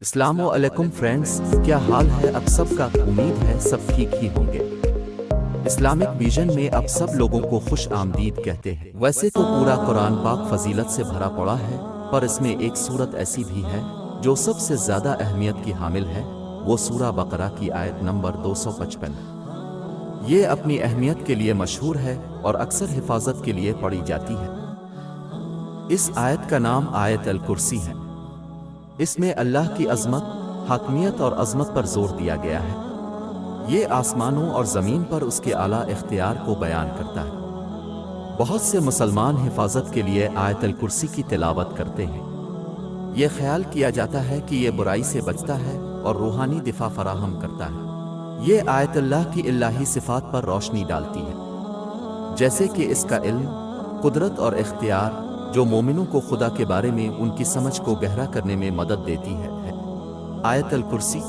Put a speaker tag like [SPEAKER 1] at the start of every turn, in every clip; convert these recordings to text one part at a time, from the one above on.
[SPEAKER 1] अस्सलामु अलैकुम फ्रेंड्स, क्या हाल है अब सबका। उम्मीद है सब ठीक ही होंगे। इस्लामिक विजन में अब सब लोगों को खुश आमदीद कहते हैं। वैसे तो पूरा कुरान पाक फजीलत से भरा पड़ा है, पर इसमें एक सूरत ऐसी भी है जो सबसे ज़्यादा अहमियत की हामिल है। वो सूरा बकरा की आयत नंबर 255 है। ये अपनी अहमियत के लिए मशहूर है और अक्सर हिफाजत के लिए पढ़ी जाती है। इस आयत का नाम आयत अल कुर्सी है। इसमें अल्लाह की अज़मत, हाकमियत और अज़मत पर जोर दिया गया है। ये आसमानों और ज़मीन पर उसके आला इख्तियार को बयान करता है। बहुत से मुसलमान हिफाजत के लिए आयत अल कुर्सी की तिलावत करते हैं। ये ख्याल किया जाता है कि ये बुराई से बचता है और रूहानी दिफा फराहम करता है। ये आयत अल्लाह की इलाही सिफात पर रोशनी डालती है, जैसे कि इसका इल्म, कुदरत और इख्तियार, जो मोमिनों को खुदा के बारे में उनकी समझ को गहरा करने में मदद देती है। आयत अल कुर्सी।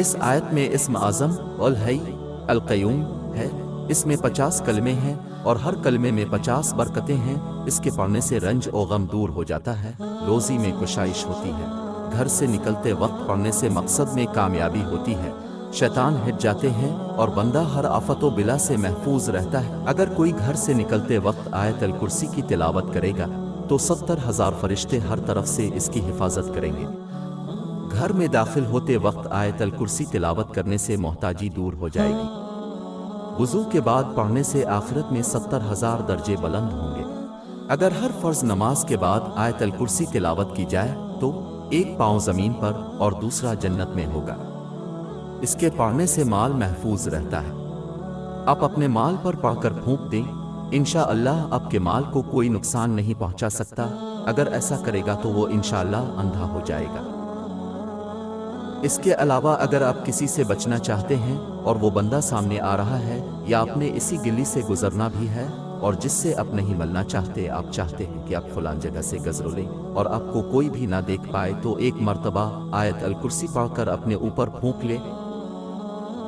[SPEAKER 1] इस आयत में इस्म आज़म अल हई अल क़य्यूम है। इसमें 50 कलमे हैं और हर कलमे में 50 बरकतें हैं। इसके पढ़ने से रंज और गम दूर हो जाता है, रोज़ी में कुशाइश होती है, घर से निकलते वक्त पढ़ने से मकसद में कामयाबी होती है, शैतान हट जाते हैं और बंदा हर आफतो बिला से महफूज रहता है। अगर कोई घर से निकलते वक्त आयत अल कुर्सी की तिलावत करेगा तो 70,000 फरिश्ते हर तरफ से इसकी हिफाजत करेंगे। घर में दाखिल होते वक्त आयत अल कुर्सी तिलावत करने से मोहताजी दूर हो जाएगी। वुज़ू के बाद पढ़ने से आखिरत में 70,000 दर्जे बुलंद होंगे। अगर हर फर्ज नमाज के बाद आयत अल कुर्सी तिलावत की जाए तो एक पाँव ज़मीन पर और दूसरा जन्नत में होगा। इसके पढ़ने से माल महफूज रहता है। आप अपने माल पर पढ़कर फूंक दें, इंशाअल्लाह आपके माल को कोई नुकसान नहीं पहुंचा सकता। अगर ऐसा करेगा तो वो इंशाअल्लाह अंधा हो जाएगा। इसके अलावा अगर आप किसी से बचना चाहते हैं और वो बंदा सामने आ रहा है या आपने इसी गिली से गुजरना भी है और जिससे आप नहीं मिलना चाहते, आप चाहते हैं कि आप फलां जगह से गुजर लें और आपको कोई भी ना देख पाए, तो एक मर्तबा आयत अल कुर्सी पढ़कर अपने ऊपर फूंक ले।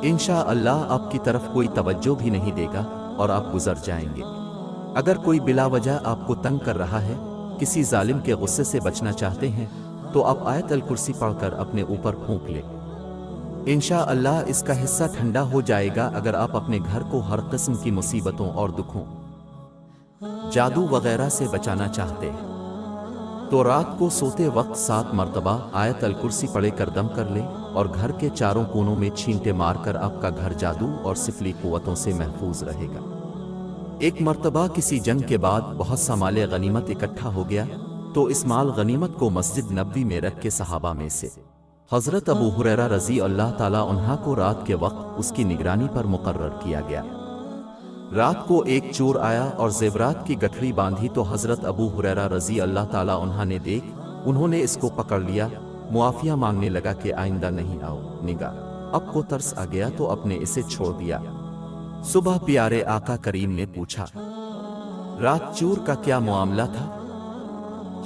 [SPEAKER 1] इंशाअल्लाह आपकी तरफ कोई तवज्जो भी नहीं देगा और आप गुजर जाएंगे। अगर कोई बिला वजह आपको तंग कर रहा है, किसी जालिम के गुस्से से बचना चाहते हैं, तो आप आयत अल कुर्सी पढ़कर अपने ऊपर फूंक लें। इंशाअल्लाह इसका हिस्सा ठंडा हो जाएगा। अगर आप अपने घर को हर किस्म की मुसीबतों और दुखों, जादू वगैरह से बचाना चाहते हैं, तो रात को सोते वक्त 7 मरतबा आयत अल कुर्सी पढ़े कर दम कर लें और घर के चारों कोनों में छींटे मारकर आपका घर जादू और सिफली कुव्वतों से महफूज रहेगा। एक मरतबा किसी जंग के बाद बहुत सा माल गनीमत इकट्ठा हो गया, तो इस माल गनीमत को मस्जिद नबवी में रख के सहाबा में से हज़रत अबू हुरैरा रज़ी अल्लाह ताला अन्हा को रात के वक्त उसकी निगरानी पर मुकर्रर किया गया। रात को एक चोर आया और ज़ेवरात की गठरी बांधी, तो हज़रत अबू हुरैरा रज़ी अल्लाह ताला अन्हा ने देख, उन्होंने इसको पकड़ लिया, मुआफ़िया मांगने लगा कि आइंदा नहीं आओ निगा। अब को तरस आ गया तो अपने इसे छोड़ दिया। सुबह प्यारे आका करीम ने पूछा, रात चोर का क्या मामला था?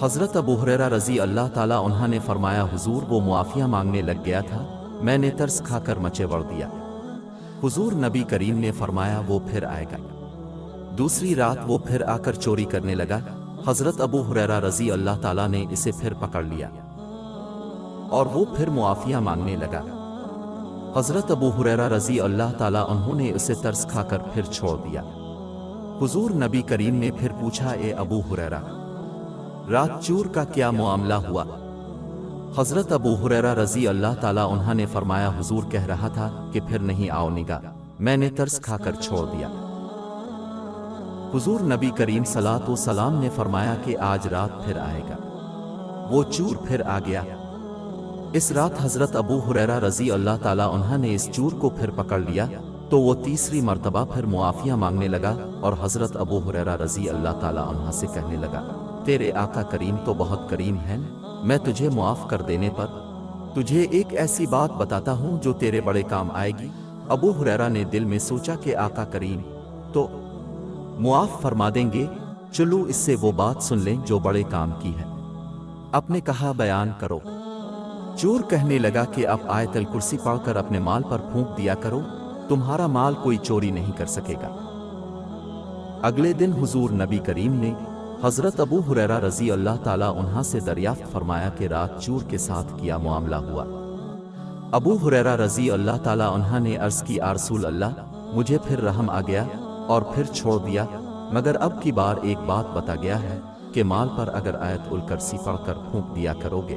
[SPEAKER 1] हज़रत अबू हुरैरा रज़ी अल्लाह ताला अन्हा ने फरमाया, हुजूर वो मुआफ़िया मांगने लग गया था, मैंने तरस खाकर मचे वड़ दिया। हुजूर नबी करीम ने फरमाया, वो फिर आएगा। दूसरी रात वो फिर आकर चोरी करने लगा। हज़रत अबू हुरैरा रज़ी अल्लाह ताला ने इसे फिर पकड़ लिया और वो फिर मुआफ़िया मांगने लगा। हज़रत अबू हुरैरा रज़ी अल्लाह ताला उन्होंने उसे तरस खाकर फिर छोड़ दिया। हुजूर नबी करीम ने फिर पूछा, ए अबू हुरैरा, रात चोर का क्या मामला हुआ? हज़रत अबू हुरैरा रज़ी अल्लाह ताला उन्हा ने फरमाया, हुजूर कह रहा था कि फिर नहीं आओ निगा, मैंने तरस खाकर छोड़ दिया। हुजूर नबी करीम सलातो सलाम ने फरमाया कि आज रात फिर आएगा। वो चोर फिर आ गया। इस रात हज़रत अबू हुरैरा रज़ी अल्लाह ताला उन्हा ने इस चोर को फिर पकड़ लिया, तो वो तीसरी मरतबा फिर मुआफ़िया मांगने लगा और हज़रत अबू हुरैरा रज़ी अल्लाह ताला उन्हा से कहने लगा, तेरे आका करीम तो बहुत करीम है, मैं तुझे मुआफ़ कर देने पर तुझे एक ऐसी बात बताता हूँ जो तेरे बड़े काम आएगी। अबू हुरैरा ने दिल में सोचा कि आका करीम तो मुआफ़ फरमा देंगे, चलो इससे वो बात सुन लें जो बड़े काम की है। आपने कहा, बयान करो। चोर कहने लगा कि आप आयत अल कुर्सी पढ़कर अपने माल पर फूंक दिया करो, तुम्हारा माल कोई चोरी नहीं कर सकेगा। अगले दिन हुजूर नबी करीम ने حضرت ابو ہریرہ رضی اللہ تعالیٰ عنہ سے دریافت فرمایا کہ رات چور کے ساتھ کیا معاملہ ہوا؟ ابو ہریرہ رضی اللہ تعالیٰ عنہ نے عرض کی یا رسول اللہ، مجھے پھر رحم آ گیا اور پھر چھوڑ دیا، مگر اب کی بار ایک بات بتا گیا ہے کہ مال پر اگر آیت الکرسی پڑھ کر پھونک دیا کرو گے۔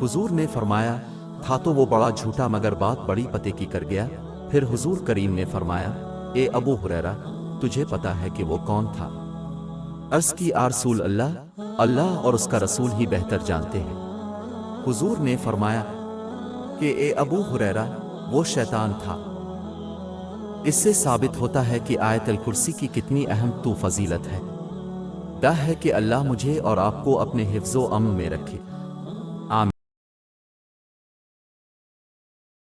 [SPEAKER 1] حضور نے فرمایا تھا تو وہ بڑا جھوٹا مگر بات بڑی پتے کی کر گیا۔ پھر حضور کریم نے فرمایا اے ابو ہریرہ، تجھے پتا ہے کہ وہ کون تھا؟ عرض کی یا رسول اللہ، اللہ اور اس کا رسول ہی بہتر جانتے ہیں۔ حضور نے فرمایا کہ اے ابو ہریرہ، وہ شیطان تھا۔ اس سے ثابت ہوتا ہے کہ آیت الکرسی کی کتنی اہم فضیلت ہے۔ دعا ہے کہ اللہ مجھے اور آپ کو اپنے حفظ و امن میں رکھے۔